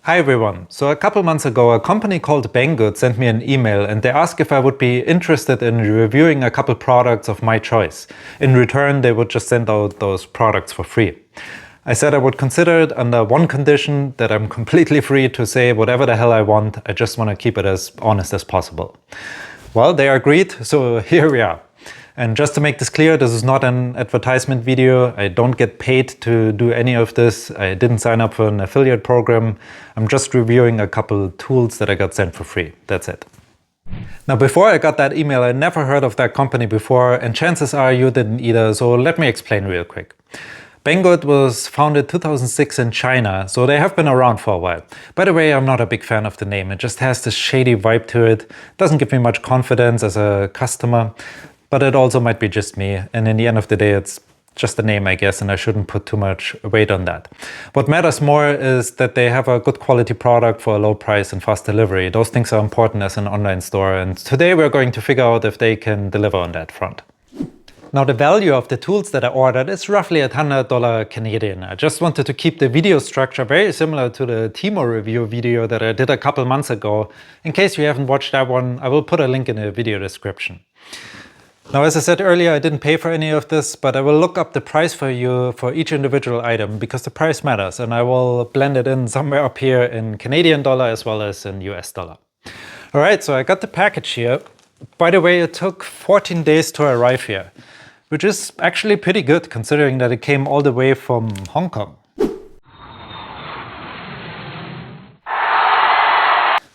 Hi everyone. So a couple months ago, a company called Banggood sent me an email and they asked if I would be interested in reviewing a couple products of my choice. In return, they would just send out those products for free. I said I would consider it under one condition, that I'm completely free to say whatever the hell I want. I just want to keep it as honest as possible. Well, they agreed, so here we are. And just to make this clear, this is not an advertisement video. I don't get paid to do any of this. I didn't sign up for an affiliate program. I'm just reviewing a couple tools that I got sent for free. That's it. Now, before I got that email, I never heard of that company before, and chances are you didn't either, so let me explain real quick. Banggood was founded 2006 in China, so they have been around for a while. By the way, I'm not a big fan of the name. It just has this shady vibe to it. Doesn't give me much confidence as a customer. But it also might be just me, and in the end of the day, it's just a name, I guess, and I shouldn't put too much weight on that. What matters more is that they have a good quality product for a low price and fast delivery. Those things are important as an online store, and today we're going to figure out if they can deliver on that front. Now, the value of the tools that I ordered is roughly $100 Canadian. I just wanted to keep the video structure very similar to the Temu review video that I did a couple months ago. In case you haven't watched that one, I will put a link in the video description. Now, as I said earlier, I didn't pay for any of this, but I will look up the price for you for each individual item because the price matters, and I will blend it in somewhere up here in Canadian dollar as well as in US dollar. All right, so I got the package here. By the way, it took 14 days to arrive here, which is actually pretty good considering that it came all the way from Hong Kong.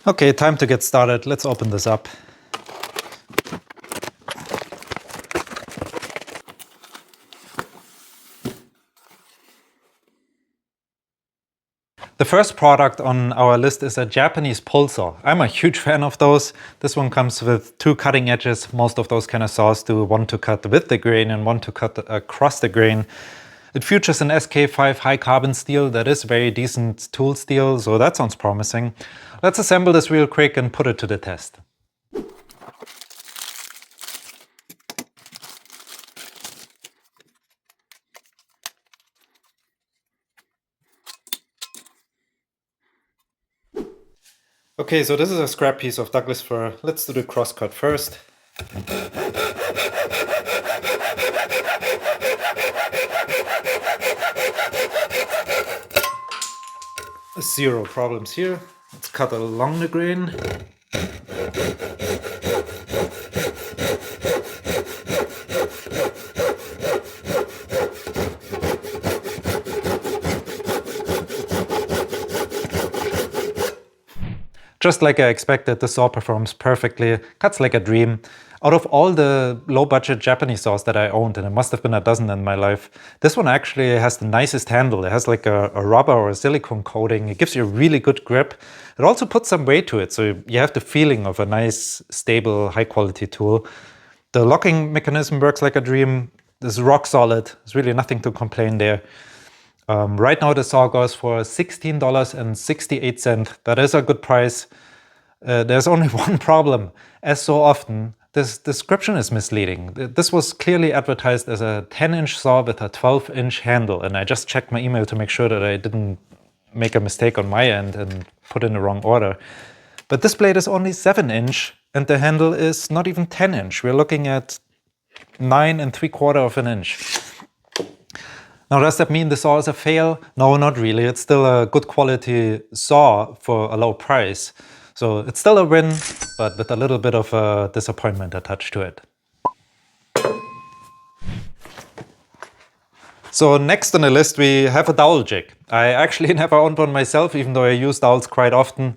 Okay, time to get started. Let's open this up. The first product on our list is a Japanese pull saw. I'm a huge fan of those. This one comes with two cutting edges. Most of those kind of saws do one to cut with the grain and one to cut across the grain. It features an SK5 high carbon steel that is very decent tool steel, so that sounds promising. Let's assemble this real quick and put it to the test. Okay, so this is a scrap piece of Douglas fir. Let's do the crosscut first. Zero problems here. Let's cut along the grain. Just like I expected, the saw performs perfectly, cuts like a dream. Out of all the low-budget Japanese saws that I owned, and it must have been a dozen in my life, this one actually has the nicest handle. It has like a rubber or a silicone coating. It gives you a really good grip. It also puts some weight to it, so you have the feeling of a nice, stable, high-quality tool. The locking mechanism works like a dream. This is rock solid. There's really nothing to complain there. Right now the saw goes for $16.68. That is a good price. There's only one problem. As so often, this description is misleading. This was clearly advertised as a 10-inch saw with a 12-inch handle, and I just checked my email to make sure that I didn't make a mistake on my end and put in the wrong order. But this blade is only 7-inch, and the handle is not even 10-inch. We're looking at 9 3/4 of an inch. Now, does that mean the saw is a fail? No, not really. It's still a good quality saw for a low price. So it's still a win, but with a little bit of a disappointment attached to it. So next on the list we have a dowel jig. I actually never owned one myself, even though I use dowels quite often.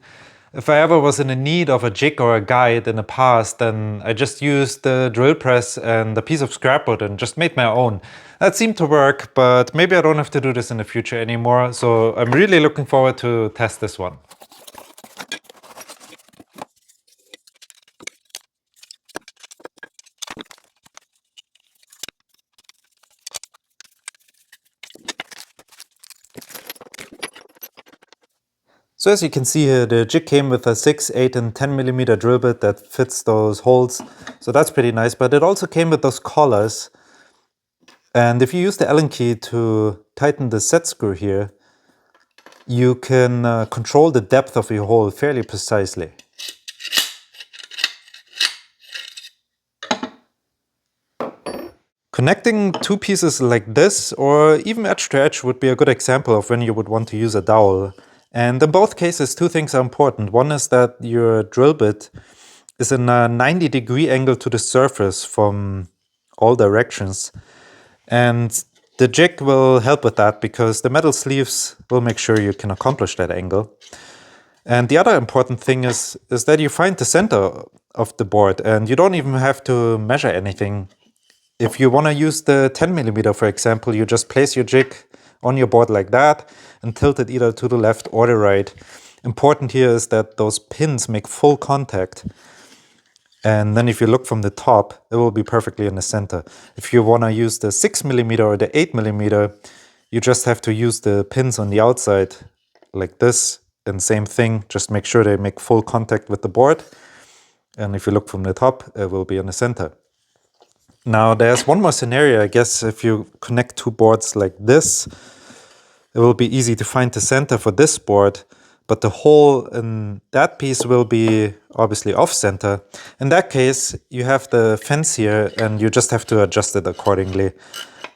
If I ever was in need of a jig or a guide in the past, then I just used the drill press and a piece of scrap wood and just made my own. That seemed to work, but maybe I don't have to do this in the future anymore, so I'm really looking forward to test this one. So as you can see here, the jig came with a 6, 8 and 10 millimeter drill bit that fits those holes. So that's pretty nice, but it also came with those collars. And if you use the Allen key to tighten the set screw here, you can control the depth of your hole fairly precisely. Connecting two pieces like this, or even edge to edge, would be a good example of when you would want to use a dowel. And in both cases, two things are important. One is that your drill bit is in a 90-degree angle to the surface from all directions. And the jig will help with that because the metal sleeves will make sure you can accomplish that angle. And the other important thing is that you find the center of the board, and you don't even have to measure anything. If you want to use the 10mm, for example, you just place your jig on your board like that and tilt it either to the left or the right. Important here is that those pins make full contact. And then if you look from the top, it will be perfectly in the center. If you want to use the 6mm or the 8mm, you just have to use the pins on the outside like this. And same thing, just make sure they make full contact with the board. And if you look from the top, it will be in the center. Now there's one more scenario, I guess. If you connect two boards like this, it will be easy to find the center for this board, but the hole in that piece will be obviously off center. In that case, you have the fence here and you just have to adjust it accordingly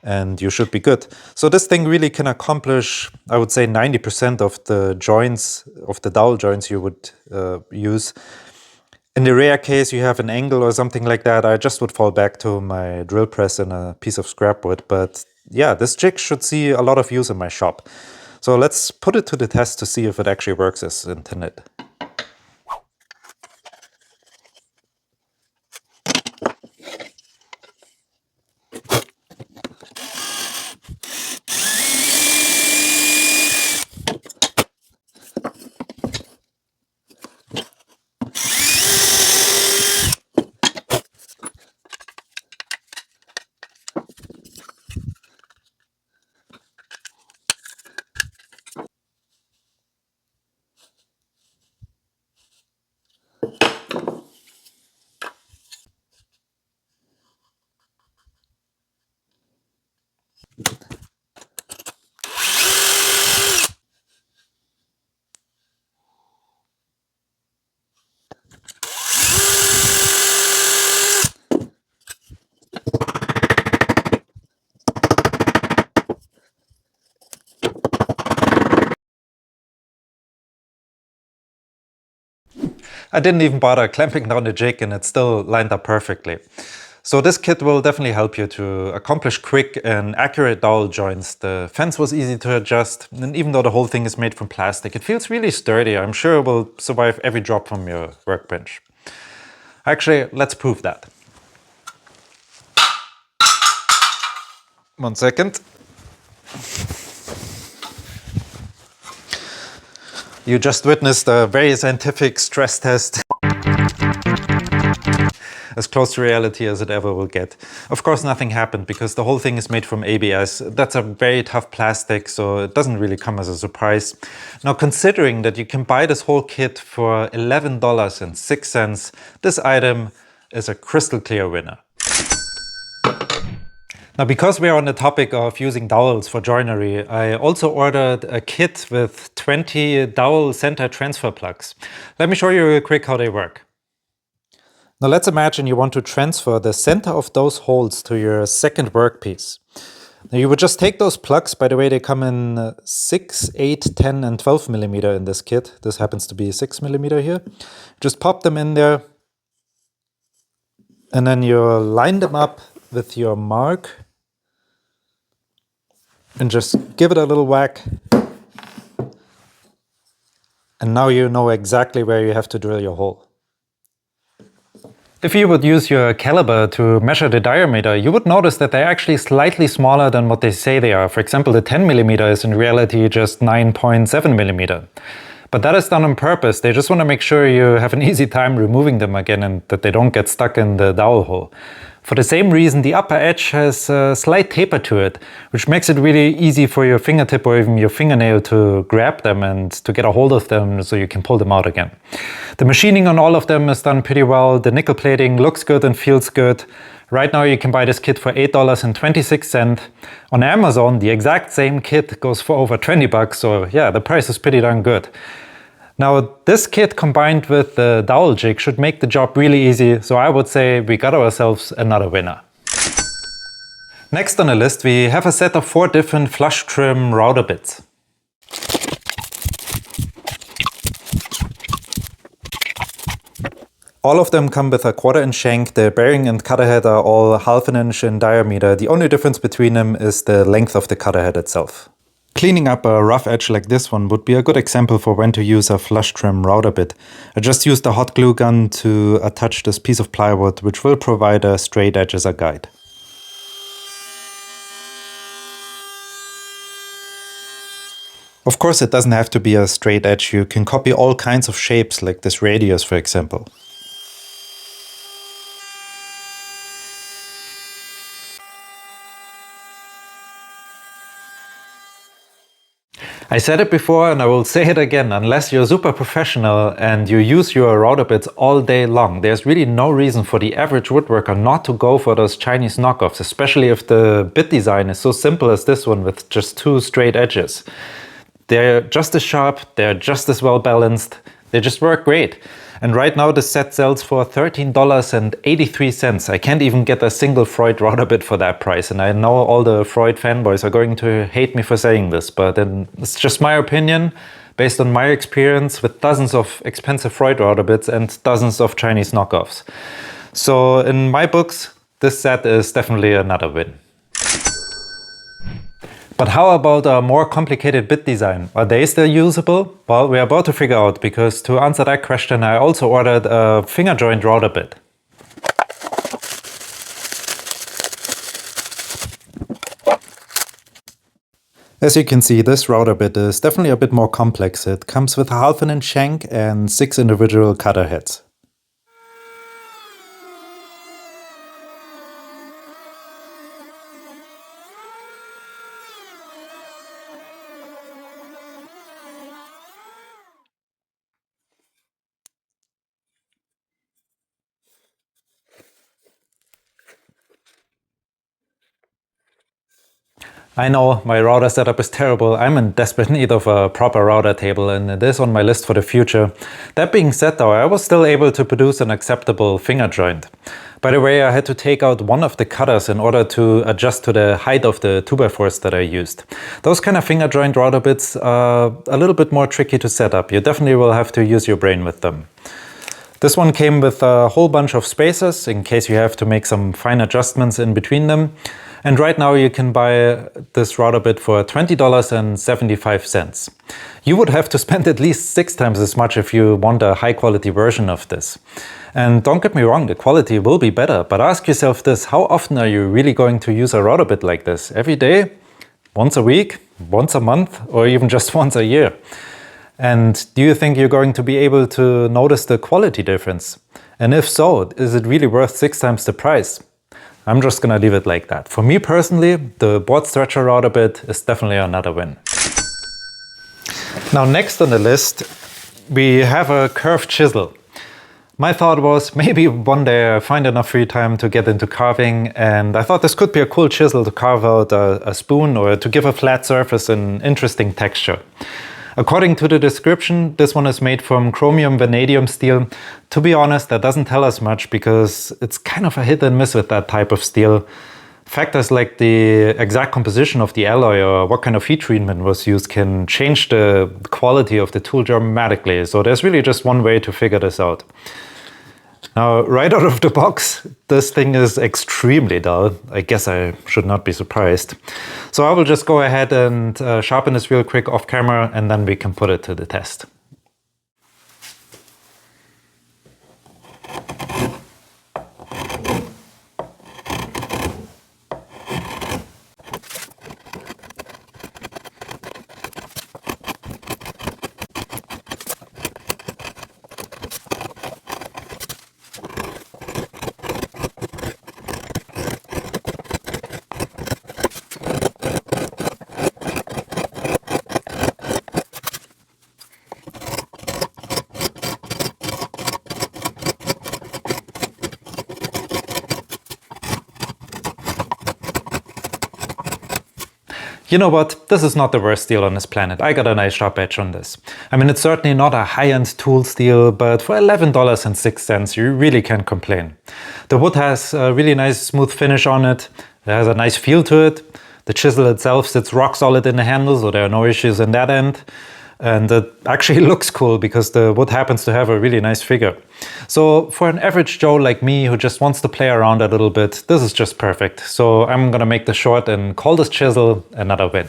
and you should be good. So this thing really can accomplish, I would say, 90% of the joints, of the dowel joints you would use. In the rare case you have an angle or something like that, I just would fall back to my drill press and a piece of scrap wood. But yeah, this jig should see a lot of use in my shop. So let's put it to the test to see if it actually works as intended. I didn't even bother clamping down the jig and it still lined up perfectly. So this kit will definitely help you to accomplish quick and accurate dowel joints. The fence was easy to adjust, and even though the whole thing is made from plastic, it feels really sturdy. I'm sure it will survive every drop from your workbench. Actually, let's prove that. One second. You just witnessed a very scientific stress test. As close to reality as it ever will get. Of course nothing happened because the whole thing is made from ABS. That's a very tough plastic, so it doesn't really come as a surprise. Now, considering that you can buy this whole kit for $11.06, this item is a crystal clear winner. Now, because we're on the topic of using dowels for joinery, I also ordered a kit with 20 dowel center transfer plugs. Let me show you real quick how they work. Now let's imagine you want to transfer the center of those holes to your second workpiece. Now you would just take those plugs. By the way, they come in 6, 8, 10 and 12mm in this kit. This happens to be 6mm here. Just pop them in there and then you line them up with your mark and just give it a little whack. And now you know exactly where you have to drill your hole. If you would use your caliber to measure the diameter, you would notice that they're actually slightly smaller than what they say they are. For example, the 10mm is in reality just 9.7mm. But that is done on purpose. They just want to make sure you have an easy time removing them again and that they don't get stuck in the dowel hole. For the same reason, the upper edge has a slight taper to it, which makes it really easy for your fingertip or even your fingernail to grab them and to get a hold of them so you can pull them out again. The machining on all of them is done pretty well. The nickel plating looks good and feels good. Right now you can buy this kit for $8.26. On Amazon, the exact same kit goes for over 20 bucks, so yeah, the price is pretty darn good. Now, this kit combined with the dowel jig should make the job really easy, so I would say we got ourselves another winner. Next on the list, we have a set of 4 different flush trim router bits. All of them come with a 1/4 inch shank. The bearing and cutter head are all 1/2 inch in diameter. The only difference between them is the length of the cutter head itself. Cleaning up a rough edge like this one would be a good example for when to use a flush trim router bit. I just used a hot glue gun to attach this piece of plywood, which will provide a straight edge as a guide. Of course, it doesn't have to be a straight edge. You can copy all kinds of shapes, like this radius, for example. I said it before and I will say it again, unless you're super professional and you use your router bits all day long, there's really no reason for the average woodworker not to go for those Chinese knockoffs, especially if the bit design is so simple as this one with just 2 straight edges. They're just as sharp, they're just as well balanced, they just work great. And right now this set sells for $13.83. I can't even get a single Freud router bit for that price. And I know all the Freud fanboys are going to hate me for saying this, but it's just my opinion based on my experience with dozens of expensive Freud router bits and dozens of Chinese knockoffs. So in my books, this set is definitely another win. But how about a more complicated bit design? Are they still usable? Well, we're about to figure out, because to answer that question I also ordered a finger joint router bit. As you can see, this router bit is definitely a bit more complex. It comes with a 1/2 inch shank and 6 individual cutter heads. I know, my router setup is terrible. I'm in desperate need of a proper router table and it is on my list for the future. That being said though, I was still able to produce an acceptable finger joint. By the way, I had to take out one of the cutters in order to adjust to the height of the 2x4s that I used. Those kind of finger joint router bits are a little bit more tricky to set up. You definitely will have to use your brain with them. This one came with a whole bunch of spacers in case you have to make some fine adjustments in between them. And right now you can buy this router bit for $20.75. You would have to spend at least 6 times as much if you want a high quality version of this. And don't get me wrong, the quality will be better, but ask yourself this: how often are you really going to use a router bit like this? Every day? Once a week? Once a month? Or even just once a year? And do you think you're going to be able to notice the quality difference? And if so, is it really worth 6 times the price? I'm just gonna leave it like that. For me personally, the board stretcher router bit is definitely another win. Now next on the list, we have a curved chisel. My thought was maybe one day I find enough free time to get into carving, and I thought this could be a cool chisel to carve out a spoon or to give a flat surface an interesting texture. According to the description, this one is made from chromium vanadium steel. To be honest, that doesn't tell us much because it's kind of a hit and miss with that type of steel. Factors like the exact composition of the alloy or what kind of heat treatment was used can change the quality of the tool dramatically. So there's really just one way to figure this out. Now, right out of the box, this thing is extremely dull. I guess I should not be surprised. So I will just go ahead and sharpen this real quick off camera, and then we can put it to the test. You know what? This is not the worst deal on this planet. I got a nice sharp edge on this. I mean, it's certainly not a high-end tools deal, but for $11.06, you really can't complain. The wood has a really nice smooth finish on it. It has a nice feel to it. The chisel itself sits rock solid in the handle, so there are no issues in that end. And it actually looks cool because the wood happens to have a really nice figure. So for an average Joe like me who just wants to play around a little bit, this is just perfect. So I'm gonna make this short and call this chisel another win.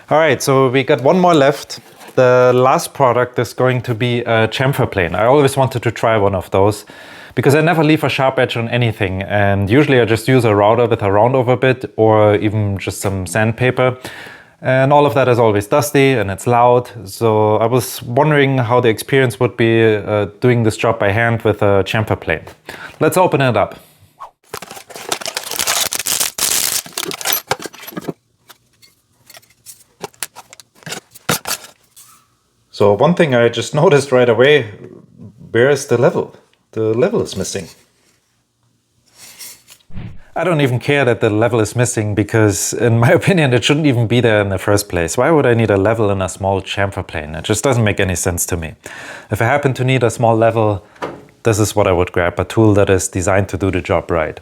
All right, so we got one more left. The last product is going to be a chamfer plane. I always wanted to try one of those because I never leave a sharp edge on anything. And usually I just use a router with a roundover bit or even just some sandpaper. And all of that is always dusty and it's loud. So I was wondering how the experience would be doing this job by hand with a chamfer plane. Let's open it up. So one thing I just noticed right away, where is the level? The level is missing. I don't even care that the level is missing because, in my opinion, it shouldn't even be there in the first place. Why would I need a level in a small chamfer plane? It just doesn't make any sense to me. If I happen to need a small level, this is what I would grab, a tool that is designed to do the job right.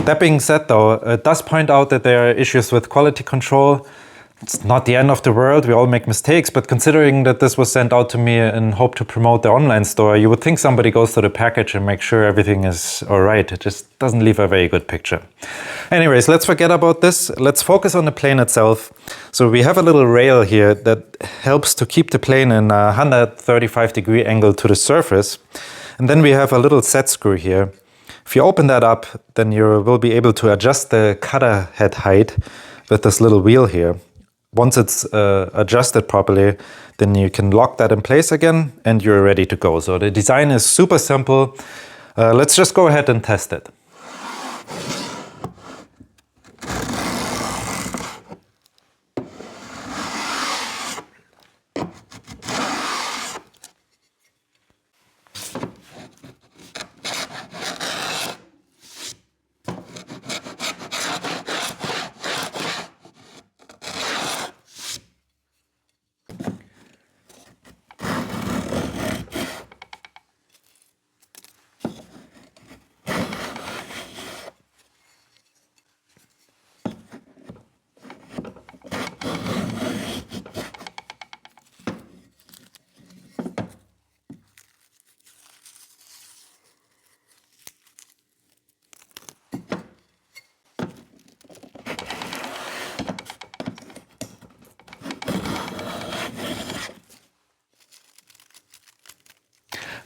That being said though, it does point out that there are issues with quality control. It's not the end of the world, we all make mistakes, but considering that this was sent out to me in hope to promote the online store, you would think somebody goes to the package and makes sure everything is alright. It just doesn't leave a very good picture. Anyways, let's forget about this. Let's focus on the plane itself. So we have a little rail here that helps to keep the plane in a 135-degree angle to the surface. And then we have a little set screw here. If you open that up, then you will be able to adjust the cutter head height with this little wheel here. Once it's adjusted properly, then you can lock that in place again and you're ready to go. So the design is super simple. Let's just go ahead and test it.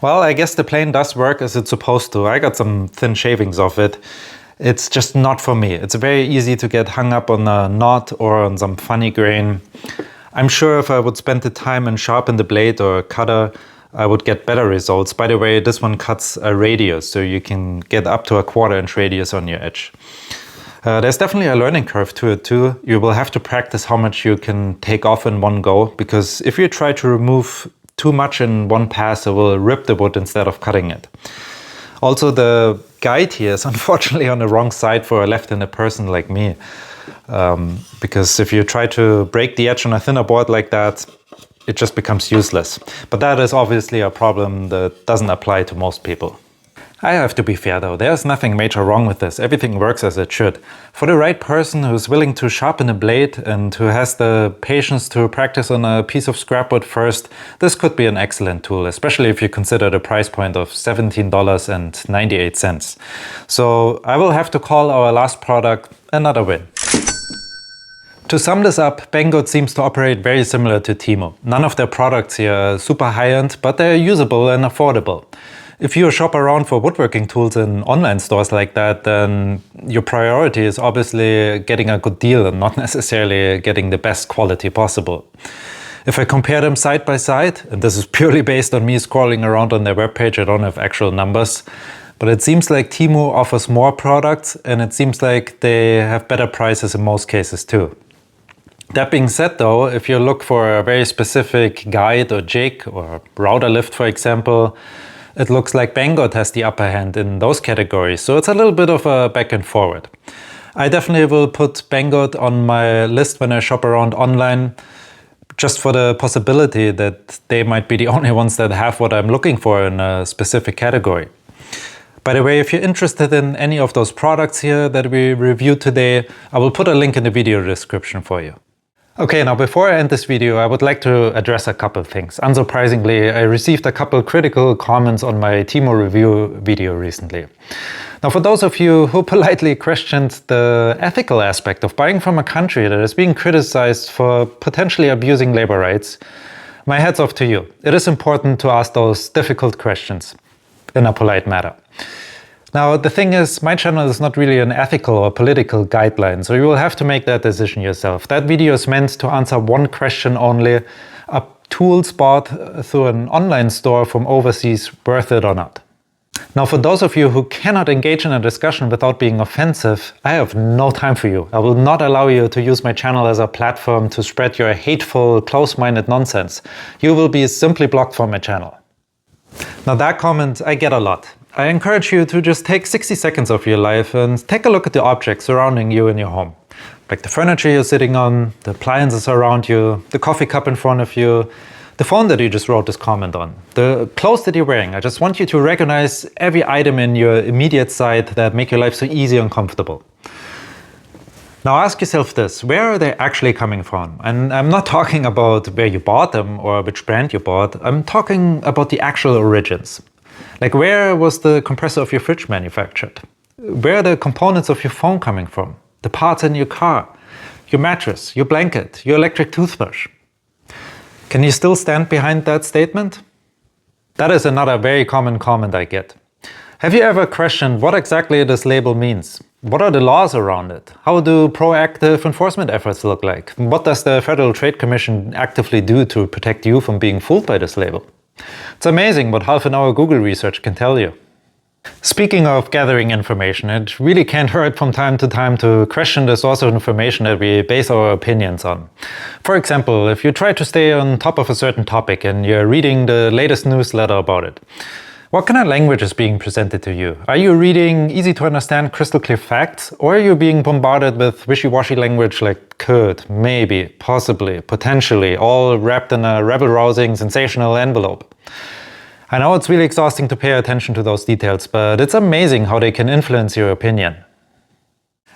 Well, I guess the plane does work as it's supposed to. I got some thin shavings off it. It's just not for me. It's very easy to get hung up on a knot or on some funny grain. I'm sure if I would spend the time and sharpen the blade or cutter, I would get better results. By the way, this one cuts a radius, so you can get up to a 1/4 inch radius on your edge. There's definitely a learning curve to it too. You will have to practice how much you can take off in one go, because if you try to remove too much in one pass, it will rip the wood instead of cutting it. Also, the guide here is unfortunately on the wrong side for a left-handed person like me. Because if you try to break the edge on a thinner board like that, it just becomes useless. But that is obviously a problem that doesn't apply to most people. I have to be fair though, there's nothing major wrong with this. Everything works as it should. For the right person who's willing to sharpen a blade and who has the patience to practice on a piece of scrap wood first, this could be an excellent tool, especially if you consider the price point of $17.98. So I will have to call our last product another win. To sum this up, Banggood seems to operate very similar to Temu. None of their products here are super high-end, but they're usable and affordable. If you shop around for woodworking tools in online stores like that, then your priority is obviously getting a good deal and not necessarily getting the best quality possible. If I compare them side by side, and this is purely based on me scrolling around on their webpage, I don't have actual numbers, but it seems like Temu offers more products and it seems like they have better prices in most cases too. That being said though, if you look for a very specific guide or jig or router lift for example, it looks like Banggood has the upper hand in those categories, so it's a little bit of a back and forward. I definitely will put Banggood on my list when I shop around online, just for the possibility that they might be the only ones that have what I'm looking for in a specific category. By the way, if you're interested in any of those products here that we reviewed today, I will put a link in the video description for you. Okay, now before I end this video, I would like to address a couple of things. Unsurprisingly, I received a couple critical comments on my Temu review video recently. Now, for those of you who politely questioned the ethical aspect of buying from a country that is being criticized for potentially abusing labor rights, my hat's off to you. It is important to ask those difficult questions in a polite manner. Now, the thing is, my channel is not really an ethical or political guideline, so you will have to make that decision yourself. That video is meant to answer one question only: a tools bought through an online store from overseas, worth it or not? Now, for those of you who cannot engage in a discussion without being offensive, I have no time for you. I will not allow you to use my channel as a platform to spread your hateful, close-minded nonsense. You will be simply blocked from my channel. Now, that comment I get a lot. I encourage you to just take 60 seconds of your life and take a look at the objects surrounding you in your home. Like the furniture you're sitting on, the appliances around you, the coffee cup in front of you, the phone that you just wrote this comment on, the clothes that you're wearing. I just want you to recognize every item in your immediate sight that make your life so easy and comfortable. Now ask yourself this: where are they actually coming from? And I'm not talking about where you bought them or which brand you bought. I'm talking about the actual origins. Like, where was the compressor of your fridge manufactured? Where are the components of your phone coming from? The parts in your car, your mattress, your blanket, your electric toothbrush. Can you still stand behind that statement? That is another very common comment I get. Have you ever questioned what exactly this label means? What are the laws around it? How do proactive enforcement efforts look like? What does the Federal Trade Commission actively do to protect you from being fooled by this label? It's amazing what half an hour Google research can tell you. Speaking of gathering information, it really can't hurt from time to time to question the source of information that we base our opinions on. For example, if you try to stay on top of a certain topic and you're reading the latest newsletter about it, what kind of language is being presented to you? Are you reading easy to understand, crystal clear facts? Or are you being bombarded with wishy-washy language like could, maybe, possibly, potentially, all wrapped in a rebel-rousing, sensational envelope? I know it's really exhausting to pay attention to those details, but it's amazing how they can influence your opinion.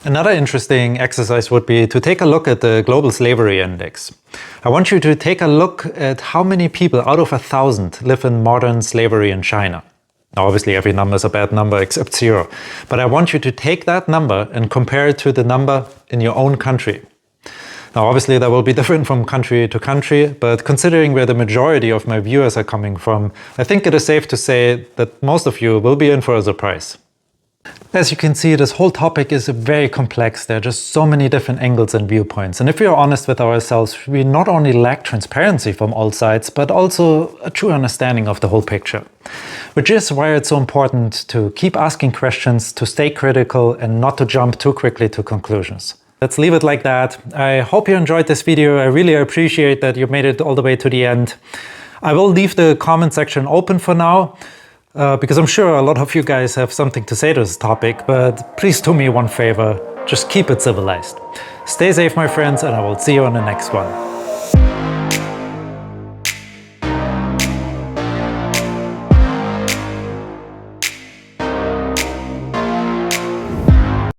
Another interesting exercise would be to take a look at the Global Slavery Index. I want you to take a look at how many people out of 1,000 live in modern slavery in China. Now, obviously every number is a bad number except 0, but I want you to take that number and compare it to the number in your own country. Now, obviously that will be different from country to country, but considering where the majority of my viewers are coming from, I think it is safe to say that most of you will be in for a surprise. As you can see, this whole topic is very complex. There are just so many different angles and viewpoints. And if we are honest with ourselves, we not only lack transparency from all sides, but also a true understanding of the whole picture. Which is why it's so important to keep asking questions, to stay critical, and not to jump too quickly to conclusions. Let's leave it like that. I hope you enjoyed this video. I really appreciate that you made it all the way to the end. I will leave the comment section open for now, because I'm sure a lot of you guys have something to say to this topic, but please do me one favor, just keep it civilized. Stay safe, my friends, and I will see you on the next one.